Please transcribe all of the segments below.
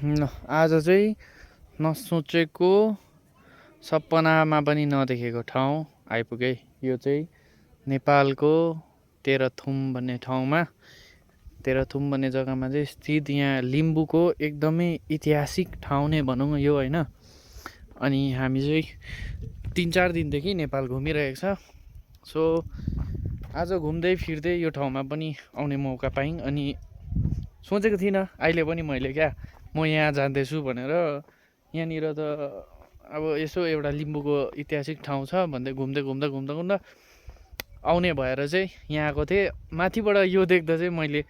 आज चाहिँ नसोचेको सपनामा पनि नदेखेको ठाउँ आइपुगेँ। यो चाहिँ नेपालको तेह्रथुम भन्ने ठाउँमा, तेह्रथुम भन्ने जग्गामा चाहिँ स्थित यहाँ लिम्बूको एकदमै ऐतिहासिक ठाउँ नै भनौँ यो होइन। अनि हामी चाहिँ 3-4 दिनदेखि नेपाल घुमिरहेको छ। सो आज घुम्दै फिर्दै यो ठाउँमा पनि आउने मौका पाएँ। अनि सोचेको थिइनँ अहिले पनि मैले म यहाँ जाँदैछु भनेर। यहाँनिर त अब यसो एउटा लिम्बूको ऐतिहासिक ठाउँ छ भन्दै घुम्दा आउने भएर चाहिँ यहाँ आएको थिएँ। माथिबाट यो देख्दा चाहिँ मैले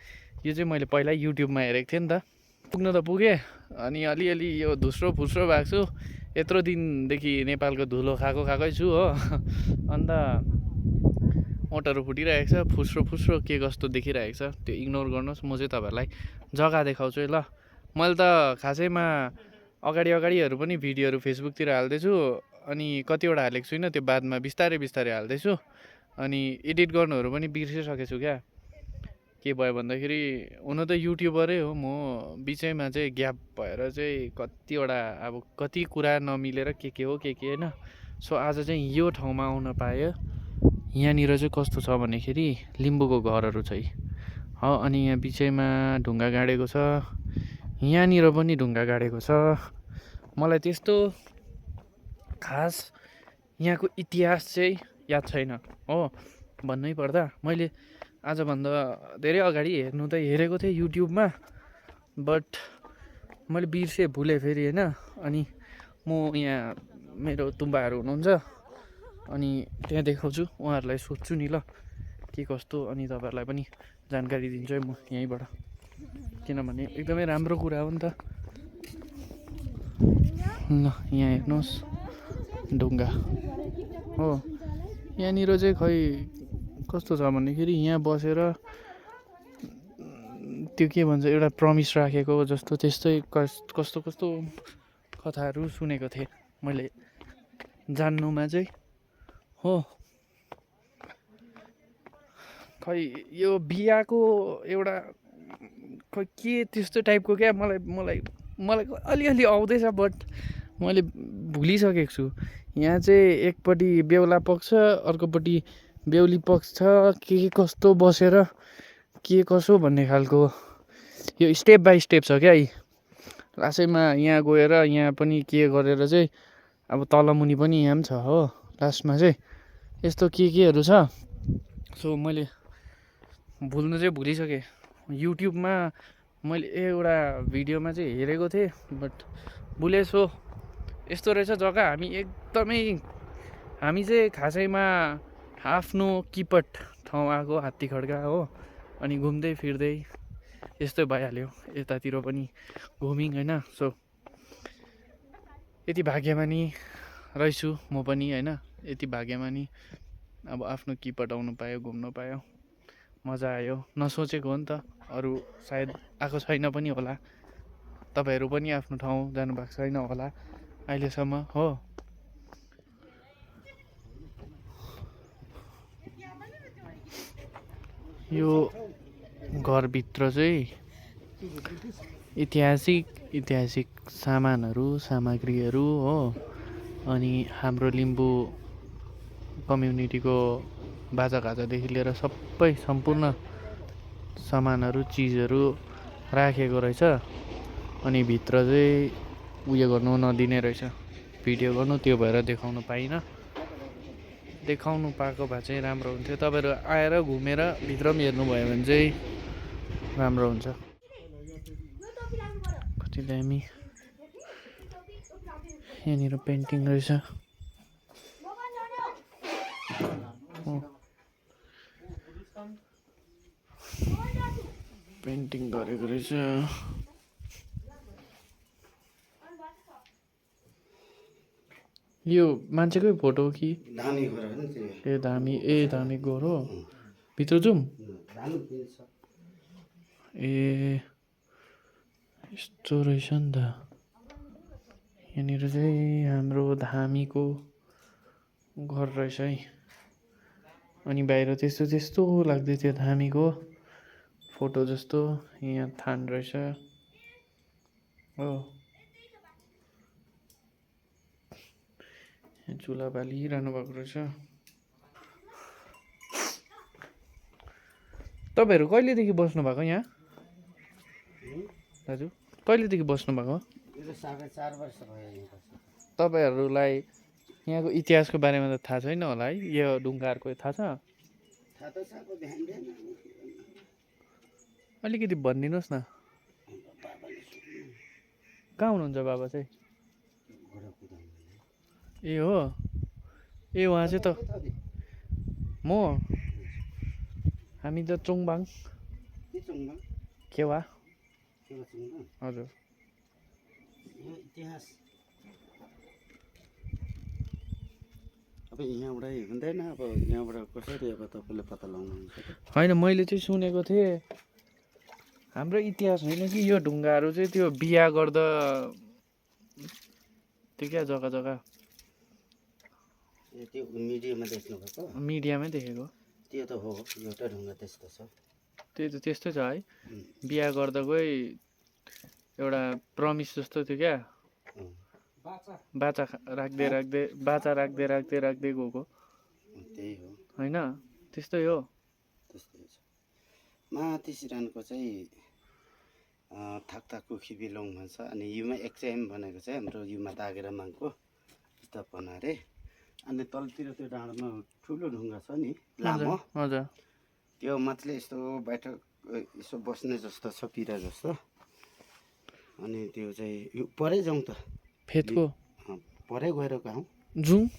पहिला युट्युबमा हेरेको थिएँ नि त। पुग्न त पुगेँ, अनि अलिअलि यो धुस्रो फुस्रो भएको छु। यत्रो दिनदेखि नेपालको धुलो खाएकै छु हो। अन्त ओठहरू फुटिरहेको छ, फुस्रो के कस्तो देखिरहेको छ त्यो इग्नोर गर्नुहोस्। म चाहिँ तपाईँहरूलाई जग्गा देखाउँछु है ल। मैले त खासैमा अगाडिहरू पनि भिडियोहरू फेसबुकतिर हाल्दैछु, अनि कतिवटा हालेको छुइनँ, त्यो बादमा बिस्तारै हाल्दैछु। अनि एडिट गर्नुहरू पनि बिर्सिसकेको छु के भयो भन्दाखेरि हुन त युट्युबरै हो म, बिचैमा चाहिँ ग्याप भएर चाहिँ कतिवटा अब कति कुरा नमिलेर के हो के होइन। सो आज चाहिँ यो ठाउँमा आउन पाएँ। यहाँनिर चाहिँ कस्तो छ भन्दाखेरि लिम्बूको घरहरू चाहिँ हो, अनि यहाँ बिचैमा ढुङ्गा गाडेको छ, यहाँनिर पनि ढुङ्गा गाडेको छ। मलाई त्यस्तो खास यहाँको इतिहास चाहिँ याद छैन हो भन्नै पर्दा। मैले आजभन्दा धेरै अगाडि हेरेको थिएँ युट्युबमा, बट मैले भुलेँ फेरि होइन। अनि म यहाँ मेरो तुम्बाहरू हुनुहुन्छ, अनि त्यहाँ देखाउँछु, उहाँहरूलाई सोध्छु नि ल के कस्तो, अनि तपाईँहरूलाई पनि जानकारी दिन्छु है म यहीँबाट, किनभने एकदमै राम्रो कुरा हो नि त। ल यहाँ हेर्नुहोस् ढुङ्गा हो। यहाँनिर चाहिँ खै कस्तो छ भन्दाखेरि यहाँ बसेर त्यो के भन्छ एउटा प्रमिस राखेको जस्तो त्यस्तै कस्तो कथाहरू सुनेको थिएँ मैले जान्नुमा चाहिँ हो। खै यो बिहाको एउटा खै के त्यस्तो टाइपको मलाई अलिअलि आउँदैछ, बट मैले भुलिसकेको छु। यहाँ चाहिँ एकपट्टि बेहुला पक्ष, अर्कोपट्टि बेहुली पक्ष छ, के कस्तो बसेर के कसो भन्ने खालको यो स्टेप बाई स्टेप छ क्या। लास्टैमा यहाँ गएर यहाँ पनि के गरेर चाहिँ अब तलमुनि पनि यहाँ पनि छ हो। लास्टमा चाहिँ यस्तो केहरू छ। सो मैले भुलिसकेँ। युट्युबमा मैले एउटा भिडियोमा चाहिँ हेरेको थिएँ, बट भुलेछु। यस्तो रहेछ जग्गा। हामी चाहिँ खासैमा आफ्नो किपट ठाउँ आएको हात्ती खड्का हो, अनि घुम्दै फिर्दै यस्तै भइहाल्यो। यतातिर पनि घुमिङ होइन। सो यति भाग्यमानी रहेछु म पनि होइन, यति भाग्यमानी अब आफ्नो किपट आउनु पायो, घुम्नु पायो, मजा आयो। नसोचेको हो नि त, अरू सायद आएको छैन पनि होला, तपाईँहरू पनि आफ्नो ठाउँ जानुभएको छैन होला अहिलेसम्म हो। यो घरभित्र चाहिँ ऐतिहासिक सामग्रीहरू हो। अनि हाम्रो लिम्बू कम्युनिटीको बाजागाजादेखि लिएर सबै सम्पूर्ण सामानहरू चिजहरू राखेको रहेछ। अनि भित्र चाहिँ उयो गर्नु नदिने रहेछ, भिडियो गर्नु, त्यो भएर देखाउनु पाइनँ। देखाउनु पाएको भए चाहिँ राम्रो हुन्थ्यो। तपाईँहरू आएर घुमेर भित्र पनि हेर्नुभयो भने चाहिँ राम्रो हुन्छ। कति दामी यहाँनिर पेन्टिङ रहेछ। पेन्टिङ गरेको रहेछ। यो मान्छेकै फोटो हो कि धामी गोर हो। भित्र जाउँ यस्तो रहेछ नि त। यहाँनिर चाहिँ हाम्रो धामीको घर रहेछ है। अनि बाहिर त्यस्तो लाग्दै थियो धामीको फोटो जस्तो। यहाँ थान रहेछ हो चुला बालिरहनु भएको रहेछ। तपाईँहरू कहिलेदेखि बस्नु भएको यहाँ दाजु? कहिलेदेखि बस्नु भएको? 4.5 वर्ष भयो यहाँ बसेको। तपाईँहरूलाई यहाँको इतिहासको बारेमा त थाहा छैन होला है? यो ढुङ्गाहरूको थाहा छ? थाहा त छ, अब ध्यान दिएन। अलिकति भनिदिनुहोस् न। बाबाले सोध्नु। कहाँ हुनुहुन्छ बाबा चाहिँ? घोडा कुदाउनु। ए हो, ए उहाँ चाहिँ त म हामी त चोङबाङ के चुङ्गा? केवा। के चुङ्गा? हजुर यो इतिहास अब यहाँबाटै हुँदैन। अब यहाँबाट कसरी अब तपाईँले पत्ता लगाउनुहुन्छ त? होइन, मैले चाहिँ सुनेको थिएँ हाम्रो इतिहास होइन कि यो ढुङ्गाहरू चाहिँ त्यो बिहा गर्दा त्यो क्या जग्गा जग्गा ए त्यो मिडियामा देख्नुभएको? मिडियामै देखेको। त्यो त हो, एउटा ढुङ्गा त्यस्तो छ। त्यही त त्यस्तै छ है। बिहा गर्दाकै एउटा प्रमिस जस्तो थियो क्या, बाचा राख्दै राख्दै बाचा राख्दै राख्दै राख्दै गएको त्यही हो होइन? त्यस्तै हो। त्यस्तै छ। माथि सिरानको चाहिँ थाकथाकको खिबिलोङ भन्छ। अनि युमा एक्चएम भनेको चाहिँ हाम्रो युमा दागेर माङको स्थापना अरे। अनि तलतिर त्यो डाँडामा ठुलो ढुङ्गा छ नि लामो, हजुर त्यो मात्रै यस्तो बैठक यसो बस्ने जस्तो छ, पिरा जस्तो। अनि त्यो चाहिँ यो परै जाउँ त, फेदको परै गएर गाउँ जाउँ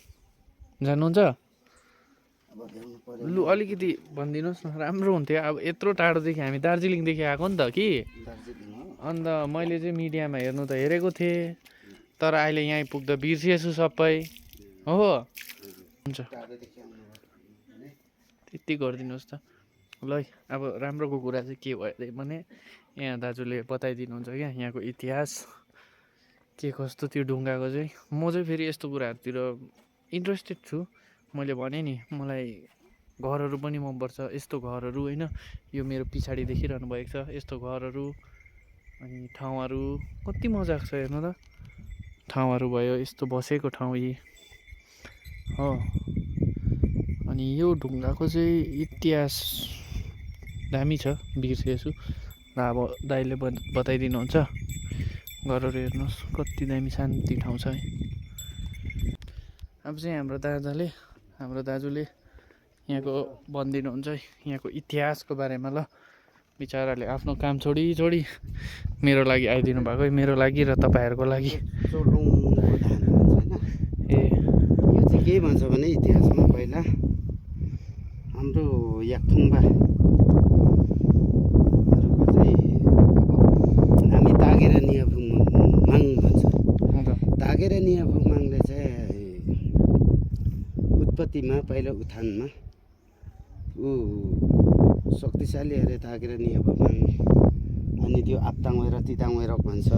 जानुहुन्छ? अब भ्याउनु पऱ्यो। लु अलिकति भनिदिनुहोस् न, राम्रो हुन्थ्यो। अब यत्रो टाढोदेखि हामी दार्जिलिङदेखि आएको नि त कि, दार्जिलिङ हो। अन्त मैले चाहिँ मिडियामा हेर्नु त हेरेको थिएँ, तर अहिले यहाँ पुग्दा बिर्सिएछु सबै हो। हुन्छ टाढोदेखि आउनुभयो भने त्यति गरिदिनुहोस् त। ल है, अब राम्रोको कुरा चाहिँ के भयो भने यहाँ दाजुले बताइदिनुहुन्छ क्या यहाँको इतिहास के कस्तो त्यो ढुङ्गाको चाहिँ। म चाहिँ फेरि यस्तो कुराहरूतिर इन्ट्रेस्टेड छु। मैले भने नि मलाई घरहरू पनि मनपर्छ, यस्तो घरहरू होइन? यो मेरो पछाडि देखिरहनु भएको छ यस्तो घरहरू, अनि ठाउँहरू कति मजाको छ हेर्नु त। ठाउँहरू भयो, यस्तो बसेको ठाउँ यी हो। अनि यो ढुङ्गाको चाहिँ इतिहास दामी छ, बिर्सेछु र अब दाइले बताइदिनुहुन्छ। घरहरू हेर्नुहोस् कति दामी शान्ति ठाउँ छ है। अब चाहिँ हाम्रो दाजुले यहाँको भनिदिनुहुन्छ है यहाँको इतिहासको बारेमा। ल बिचराले आफ्नो काम छोडी मेरो लागि आइदिनु भएको है, मेरो लागि र तपाईँहरूको लागि। चोलुङको धान भन्छ होइन? ए यो चाहिँ के भन्छ भने इतिहासमा पहिला हाम्रो याक्थुङबाहरूको चाहिँ अब हामी तागेर नियाफुङ माङ भन्छ। तागेर नियाफुङ माङले चाहिँ उत्पत्तिमा पहिला उत्थानमा ऊ शक्तिशाली अरे तागेर नियाफुङ माङ। अनि त्यो आपताङ वेरक तिताङ वेरक भन्छ।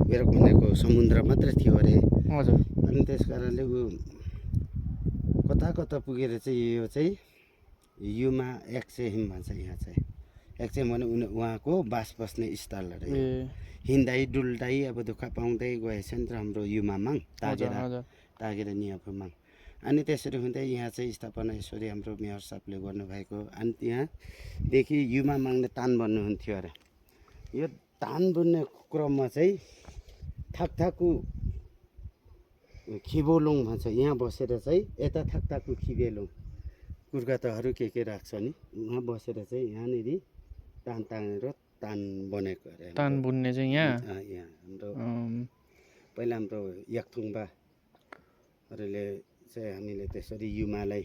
वेरक भनेको समुद्र मात्रै थियो अरे। हजुर। अनि त्यस कारणले ऊ कता कता पुगेर चाहिँ यो चाहिँ युमा एक्चेम भन्छ। यहाँ चाहिँ एक्चेम भने उहाँको बास बस्ने स्थल अरे। हिँड्दै डुल्दै अब दुःख पाउँदै गएछ नि त हाम्रो युमामाङ तागेर नियाफुमाङ। अनि त्यसरी हुँदै यहाँ चाहिँ स्थापना यसरी हाम्रो मेयर साहबले गर्नुभएको। अनि त्यहाँदेखि युमामाङले तान बन्नुहुन्थ्यो अरे। यो तान बुन्ने क्रममा चाहिँ थाकथाकु खिबोलुङ भन्छ। यहाँ बसेर चाहिँ यता थाकथाकु खिबेलुङ कुर्काताहरू के राख्छ नि, उहाँ बसेर चाहिँ यहाँनिर तान तानेर तान बनेको अरे। तान बुन्ने चाहिँ यहाँ हाम्रो पहिला हाम्रो याक्थुङबाहरूले चाहिँ हामीले त्यसरी युमालाई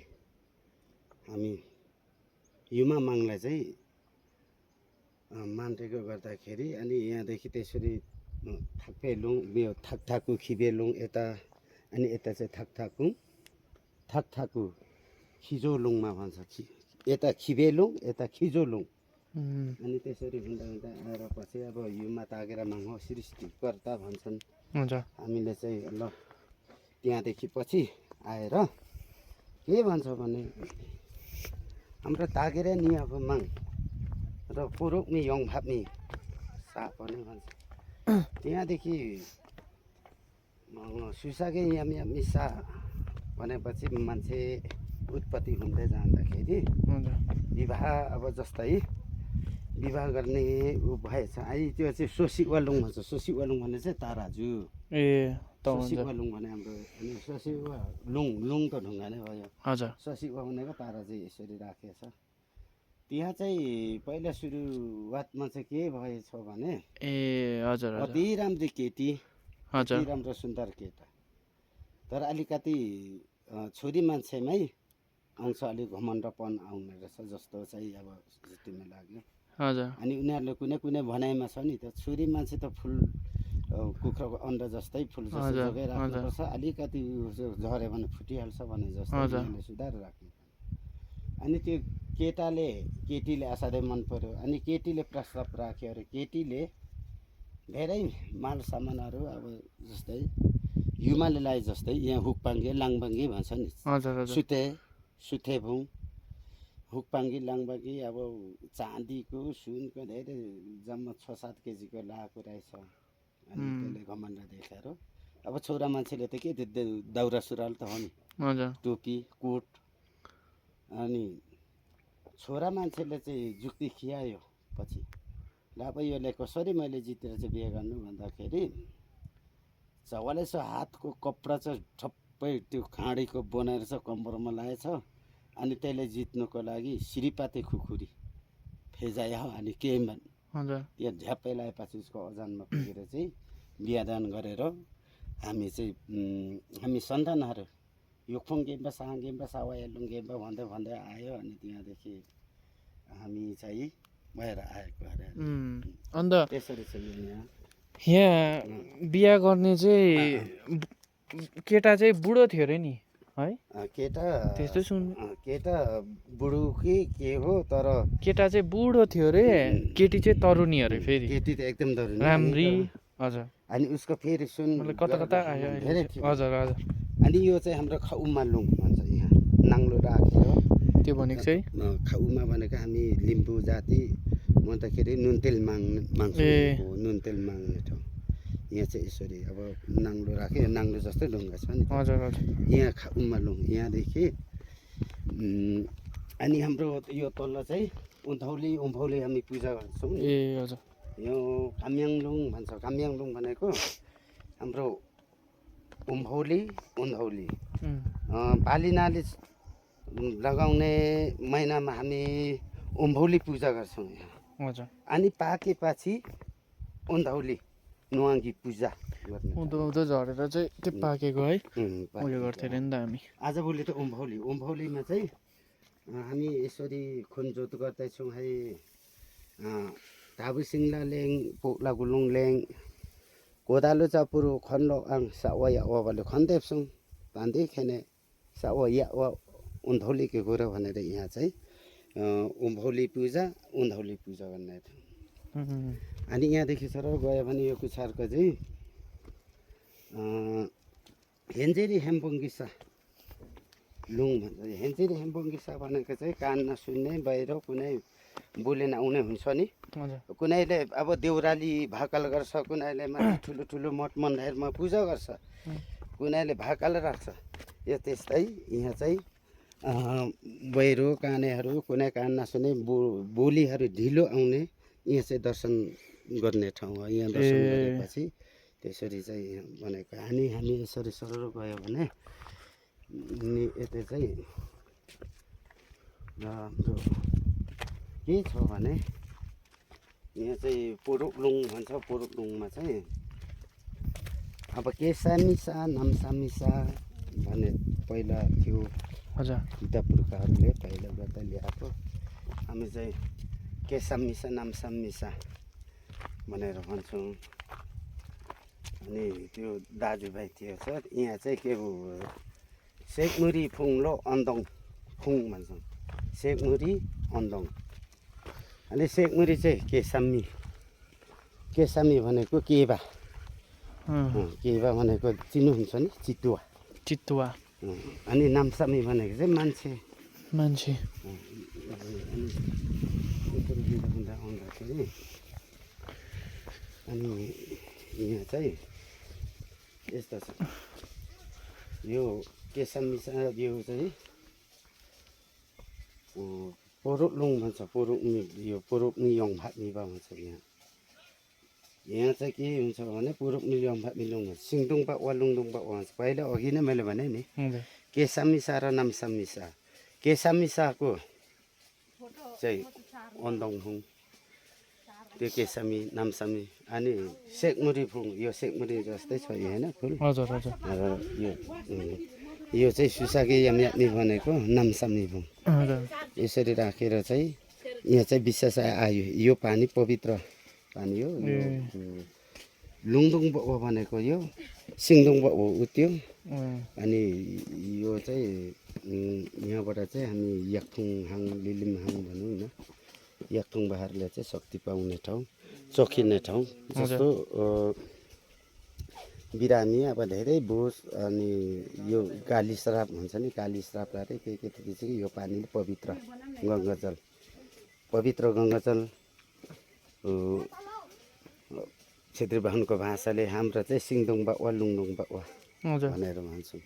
हामी युमा माङलाई चाहिँ मान्टेको गर्दाखेरि अनि यहाँदेखि त्यसरी थाकपेलुङ यो थाकथाकु खिबेलुङ यता, अनि यता चाहिँ थाकथाकु खिजोलुङमा भन्छ। यता खिबेलुङ यता खिजोलुङ। अनि त्यसरी हुँदा हुँदा आएर पछि अब युमा तागेर माङ हो सृष्टिकर्ता भन्छन्। हुन्छ। हामीले चाहिँ ल त्यहाँदेखि पछि आएर के भन्छ भने हाम्रो तागेर नियाफुमाङ र पुरुक्मी यङ भाप्ने सा पनि भन्छ। त्यहाँदेखि सुसाकै याम याम मिसा भनेपछि मान्छे उत्पत्ति हुँदै जाँदाखेरि हजुर विवाह अब जस्तै विवाह गर्ने ऊ भएछ अहिले त्यो चाहिँ सोसी वालुङ भन्छ सोसी वालुङ भने चाहिँ ताराजु ए त सोसी हुन्छ वालुङ भने हाम्रो अनि सोसी वा लुङ त ढुङ्गा नै भयो हजुर सोसी वा भनेको तारा चाहिँ यसरी राखेछ त्यहाँ चाहिँ पहिला सुरुवातमा चाहिँ के भएछ भने ए हजुर हजुर अति राम्रो केटी हजुर अति राम्रो सुन्दर केटा तर अलिकति छोरी मान्छेमै आउँछ अलिक घमण्डपन आउने रहेछ जस्तो चाहिँ अब जित्तिमा लाग्यो हजुर अनि उनीहरूले कुनै कुनै भनाइमा छ नि त छोरी मान्छे त फुल कुखुराको अन्डा जस्तै फुल जस्तो हजुर, जोगाइ राख्नुपर्छ अलिकति झऱ्यो भने फुटिहाल्छ भने जस्तो हजुर। उनीहरूले सुधार राख्ने अनि त्यो केटीले असाध्यै मन पर्यो अनि केटीले प्रस्ताव राख्यो अरे केटीले धेरै माल सामानहरू अब जस्तै युमाले लाए जस्तै यहाँ हुक्पाङ्गे लाङबाङ्गे भन्छ नि हजुर हजुर सुथेभुङ हुक्पाङ्गी लाङबाङ्गी अब चाँदीको सुनको धेरै जम्मा 6-7 केजीको लाएको रहेछ अनि त्यसले घमण्ड देखाएर अब छोरा मान्छेले त के त्यो दाउरा सुरुवाल त हो नि हजुर टोपी कोट अनि छोरा मान्छेले चाहिँ जुक्ति खियायो पछि ल अब यसलाई कसरी मैले जितेर चाहिँ बिहे गर्नु भन्दाखेरि चौवाले हातको कपडा चाहिँ ठप्पै त्यो खाँडीको बनाएर चाहिँ कम्बरमा लगाएछ अनि त्यसले जित्नुको लागि सिरिपाते खुकुरी फेजायो अनि केही हजुर त्यो झ्याप्पै लगाएपछि उसको अजानमा पुगेर चाहिँ बिहादान गरेर हामी चाहिँ हामी सन्तानहरू योक्फुङ गेम्बा साङ गेम्बा सावा एलुङ गेम्बा भन्दै भन्दै आयो अनि त्यहाँदेखि हामी चाहिँ भएर आएको अरे अन्त त्यसरी चाहिँ यहाँ यहाँ बिहा गर्ने चाहिँ केटा चाहिँ बुढो थियो अरे नि है केटा त्यस्तै सुन केटा बुढो कि के हो तर केटा चाहिँ बुढो थियो अरे केटी चाहिँ तरुनी अरे फेरि केटी त एकदम धरुनी राम्री हजुर अनि उसको फेरि सुन मतलब कता कता आयो धेरै अहिले थियो हजुर हजुर अनि यो चाहिँ हाम्रो खाउमा लुङ भन्छ यहाँ नाङ्लो राख्यो त्यो भनेको चाहिँ खाउमा भनेको हामी लिम्बू जाति भन्दाखेरि नुनतेल माग्छु ए। नुनतेल माग्ने ठाउँ यहाँ चाहिँ यसरी अब नाङ्लो राख्यो नाङ्लो जस्तै ढुङ्गा छ नि हजुर हजुर यहाँ खाउमा लुङ यहाँदेखि अनि हाम्रो यो तल चाहिँ उम्भौली हामी पूजा गर्छौँ नि। ए हजुर यो काम्याङलुङ भन्छ काम्याङलुङ भनेको हाम्रो उम्भौली पालिनाले लगाउने महिनामा हामी उम्भौली पूजा गर्छौँ यहाँ हजुर अनि पाकेपछि उन्धौली नुहाङ्गी पूजा गर्ने उँधो उँधो झरेर चाहिँ त्यो पाकेको है पाकेको। उयो गर्थ्यो अरे नि त हामी आजभोलि त उम्भौलीमा चाहिँ हामी यसरी खुनजोत गर्दैछौँ है धाबु सिङ्ला लेङ पोक्ला गुलुङ लेङ कोदालो चापुरो खन्लो आङ सावा या वाले खन्देप्छौँ भान्दै खेने सावा या वा उन्धौलीको कुरो भनेर यहाँ चाहिँ उम्भौली पूजा उन्धौली पूजा गर्ने थियो अनि यहाँदेखि सर गयो भने यो कुछारको चाहिँ हेन्जेरी हेम्बुङ्गिसा लुङ भन्छ हेन्जेरी हेम्बुङ्गिसा भनेको चाहिँ कान नसुन्ने बाहिर कुनै बोलेन आउने हुन्छ नि हजुर कुनैले अब देउराली भाकल गर्छ कुनैले माथि ठुलो ठुलो मठ मन्दिरमा पूजा गर्छ कुनैले भाकल राख्छ यो त्यस्तै यहाँ चाहिँ बहिरो कानेहरू कुनै कान नसुन्ने बोलीहरू ढिलो आउने यहाँ चाहिँ दर्शन गर्ने ठाउँ हो यहाँ दर्शन गरेपछि त्यसरी चाहिँ भनेको हामी यसरी सरर गयो भने यता चाहिँ हाम्रो के छ भने यहाँ चाहिँ पोरुकलुङ भन्छ पोरुकलुङमा चाहिँ अब केसामिसा नाम्सामिसा भन्ने पहिला थियो हजुर पिता पुर्खाहरूले पहिला गर्दा ल्याएको हामी चाहिँ केसामिसा नाम्सामिसा भनेर भन्छौँ अनि त्यो दाजुभाइ थियो सर यहाँ चाहिँ के सेकमुरी फुङलो अन्दङ फुङ भन्छौँ सेकमुरी अन्दङ अनि सेकमुरी चाहिँ केसामी भनेको केबा केबा भनेको चिन्नुहुन्छ नि चितुवा अनि नाम्सामी भनेको चाहिँ मान्छे आउँदाखेरि अनि यहाँ चाहिँ यस्तो छ यो केसामिसा यो चाहिँ पोरुक्लुङ भन्छ यो पोरुक्नी यङभाटनिबा भन्छ यहाँ चाहिँ के हुन्छ भने पोरुक्नी यङभाटनिलुङ भन्छ सिङदुङपा वालुङदुङपा भन्छ पहिला अघि नै मैले भने नि केसामिसा र नामसामिसा केसामिसाको चाहिँ ओन्दङफुङ त्यो केसामी नामसामी अनि सेकमुरीफुङ यो सेकमुरी जस्तै छ यो होइन फुल हजुर हजुर र यो चाहिँ सुसाके याम्याप्नी भनेको नामसामीफुङ हजुर यसरी राखेर चाहिँ यहाँ चाहिँ विशेष आयो यो पानी पवित्र पानी हो यो लुङदुङ बो भनेको यो सिङदुङ बो हो त्यो अनि यो चाहिँ यहाँबाट चाहिँ हामी याकथुङहाङ लिलिमहाङ भनौँ न याकथुङ बहारले चाहिँ शक्ति पाउने ठाउँ चोखिने ठाउँ जस्तो बिरामी अब धेरै बोस अनि यो काली श्राप हुन्छ नि काली श्रापलाई के चाहिँ यो पानीले पवित्र गङ्गाजल पवित्र गङ्गाजल छेत्री बाहुनको भाषाले हाम्रो चाहिँ सिङदुङ बावा लुङदुङ बावा भनेर भन्छौँ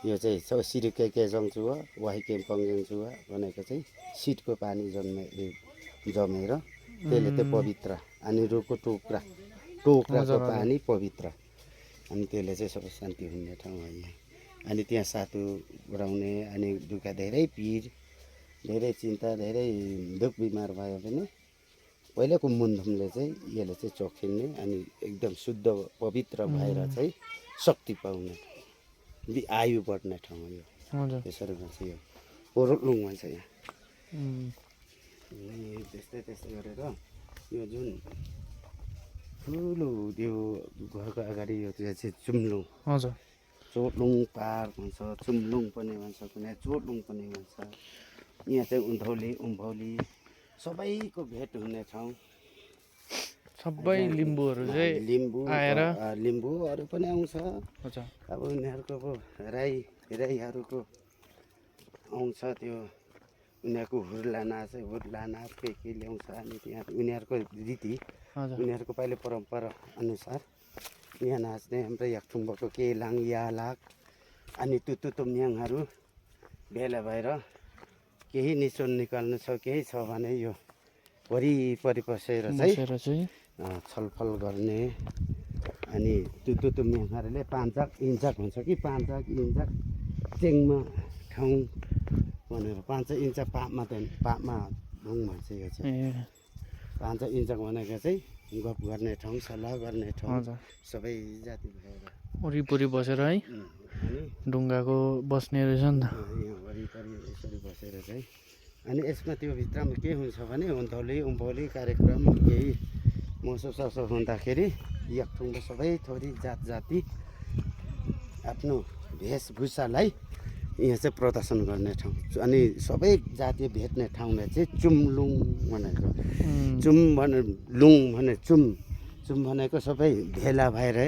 यो चाहिँ सिरिके केजङचु हो वाही केम्पङजङचु हो भनेको चाहिँ सिटको पानी जमेर त्यसले चाहिँ पवित्र अनि रुखको टोक्राको पानी पवित्र अनि त्यसले चाहिँ सबै शान्ति हुने ठाउँ हो यहाँ अनि त्यहाँ सातु बढाउने अनि दुःख धेरै पिर धेरै चिन्ता धेरै दुःख बिमार भयो भने पहिलाको मुन्धुमले चाहिँ यसले चाहिँ चोखिने अनि एकदम शुद्ध पवित्र भएर चाहिँ शक्ति पाउने आयु बढ्ने ठाउँ हो यो त्यसरी भन्छ यो पोरुक्लुङ भन्छ यहाँ त्यस्तै गरेर यो जुन ठुलो त्यो घरको अगाडि यो चाहिँ चुम्लुङ हजुर चोटलुङ पार भन्छ चुम्लुङ पनि भन्छ कुनै चोटलुङ पनि भन्छ यहाँ चाहिँ उम्भौली सबैको भेट हुने ठाउँ सबै लिम्बूहरू चाहिँ आएर लिम्बूहरू पनि आउँछ अब उनीहरूको राईहरूको आउँछ त्यो उनीहरूको हुर्ला नाच के ल्याउँछ अनि त्यहाँ उनीहरूको रीति उनीहरूको पहिलो परम्परा अनुसार यहाँ नाच्ने हाम्रो याकथुङको केलाङ यालाक अनि तुतुम्याङहरू भेला भएर केही निचोड निकाल्नु छ केही छ भने यो वरिपरि बसेर चाहिँ छलफल गर्ने अनि तुतुम्याङहरूले पाँचक इन्चक हुन्छ कि पाँचक इन्चक चेङमा ठाउँ भनेर 5 इन्च पापमा ढुङ भन्छ यो चाहिँ 5 इन्चक भनेको चाहिँ गफ गर्ने ठाउँ सल्लाह गर्ने ठाउँ सबै जाति भएर वरिपरि बसेर है अनि ढुङ्गाको बस्ने रहेछ नि त यहाँ वरिपरि यसरी बसेर चाहिँ अनि यसमा त्यो भित्रमा के हुन्छ भने उम्भौली कार्यक्रम केही महोत्सव हुँदाखेरि याकथुङको सबै थोरी जाति आफ्नो वेशभूषालाई यहाँ चाहिँ प्रदर्शन गर्ने ठाउँ अनि सबै जातीय भेट्ने ठाउँमा चाहिँ चुम्लुङ भनेको लुङ भने चुम भनेको सबै भेला भएर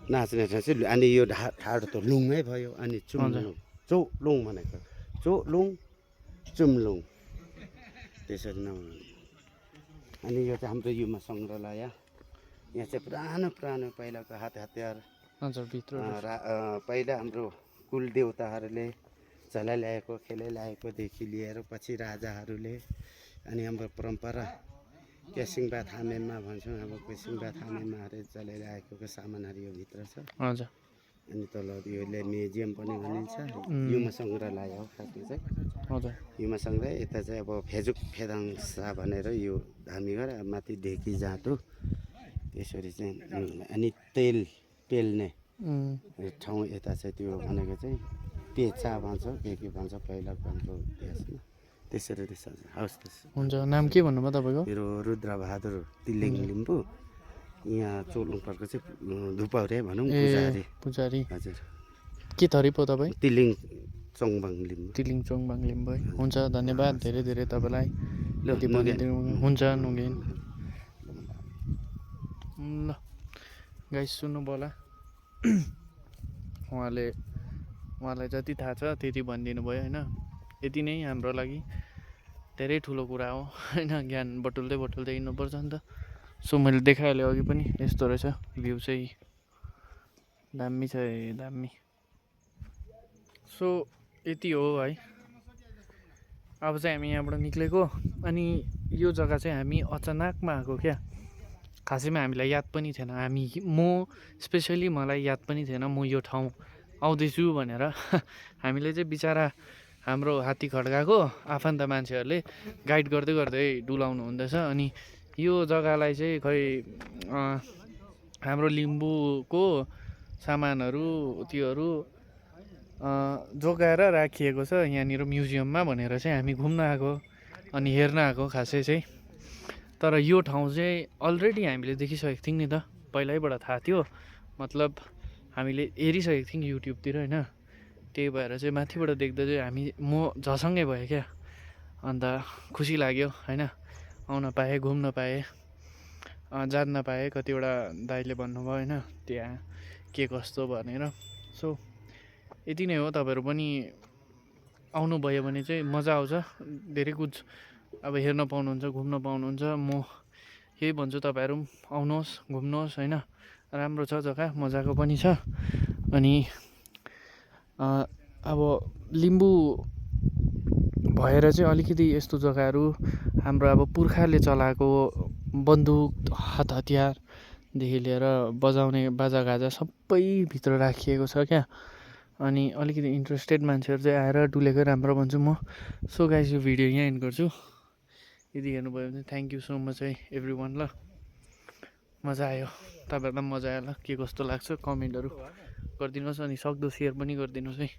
नाच्ने ठाउँ चाहिँ अनि यो ठाडो त लुङै भयो अनि चोलुङ भनेको चुम्लुङ त्यसरी नै अनि यो चाहिँ हाम्रो युमा सङ्ग्रहालय यहाँ चाहिँ पुरानो पहिलाको हतियार पहिला हाम्रो कुल देवताहरूले चलाइल्याएको खेलाइल्याएकोदेखि लिएर पछि राजाहरूले अनि हाम्रो परम्परा केसिङबा थामेमा भन्छौँ अब केसिङबा थामेमाहरू चलाइरहेको सामानहरू यो भित्र छ अनि तल यसले म्युजियम पनि भनिन्छ युमा सङ्ग्रहालय हो खासमा चाहिँ युमा सङ्ग्रहालय यता चाहिँ अब फेदाङसा भनेर यो धामीघर माथि ढेकी जाँतो त्यसरी चाहिँ अनि तेल पेल्ने ठाउँ यता चाहिँ त्यो भनेको चाहिँ पेचा भन्छ के भन्छ पहिलाको हाम्रो त्यसमा त्यसरी हवस् हुन्छ नाम के भन्नुभयो तपाईँको मेरो रुद्रबहादुर तिलिङ लिम्बू यहाँ चोलुङपरको चाहिँ धुपौरे भनौँ पुजारी हजुर के थरी पो तपाईँ तिलिङ चोङबाङ लिम्बू है हुन्छ धन्यवाद धेरै तपाईँलाई हुन्छ नुगेन ल गाइस सुन्नुभयो होला उहाँलाई जति थाहा छ त्यति भनिदिनु भयो होइन यति नै हाम्रो लागि धेरै ठुलो कुरा हो होइन ज्ञान बटुल्दै हिँड्नुपर्छ नि त सो मैले देखाइहालेँ अघि पनि यस्तो रहेछ भ्यू चाहिँ दामी छ दामी। सो यति हो है। अब चाहिँ हामी यहाँबाट निक्लेको अनि यो जग्गा चाहिँ हामी अचानकमा आएको क्या, खासैमा हामीलाई याद पनि थिएन, म स्पेसली मलाई याद पनि थिएन म यो ठाउँ आउँदैछु भनेर। हामीले चाहिँ बिचरा हाम्रो हात्ती खड्काको आफन्त मान्छेहरूले गाइड गर्दै गर्दै डुलाउनु हुँदैछ। अनि यो जग्गालाई चाहिँ खै हाम्रो लिम्बूको सामानहरू त्योहरू जोगाएर राखिएको छ यहाँनिर म्युजियममा भनेर चाहिँ हामी घुम्न आएको अनि हेर्न आएको खासै चाहिँ। तर यो ठाउँ चाहिँ अलरेडी हामीले देखिसकेको थियौँ नि त, पहिल्यैबाट थाहा थियो, मतलब हामीले हेरिसकेको थियौँ युट्युबतिर होइन। त्यही भएर चाहिँ माथिबाट देख्दा चाहिँ म झसँगै भएँ क्या। अन्त खुसी लाग्यो होइन, आउन पाएँ, घुम्न पाएँ, जान्न पाएँ। कतिवटा दाइले भन्नुभयो होइन त्यहाँ के कस्तो भनेर। सो यति नै हो। तपाईँहरू पनि आउनुभयो भने चाहिँ मजा आउँछ, धेरै कुछ अब हेर्न पाउनुहुन्छ, घुम्न पाउनुहुन्छ। म यही भन्छु तपाईँहरू पनि आउनुहोस्, घुम्नुहोस् होइन, राम्रो छ जग्गा, मजाको पनि छ। अनि अब लिम्बू भएर चाहिँ अलिकति यस्तो जग्गाहरू हाम्रो अब पुर्खाले चलाएको बन्दुक हात हतियारदेखि लिएर बजाउने बाजागाजा सबै भित्र राखिएको छ क्या। अनि अलिकति इन्ट्रेस्टेड मान्छेहरू चाहिँ आएर डुलेकै राम्रो भन्छु म। सो गाइस यो भिडियो यहाँ एन्ड गर्छु। यदि हेर्नुभयो भने थ्याङ्क यू सो मच है एभ्री वान। ल मजा आयो, तपाईँहरूलाई पनि मजा आयो। ल के कस्तो लाग्छ कमेन्टहरू गरिदिनुहोस् अनि सक्दो सेयर पनि गरिदिनुहोस् है।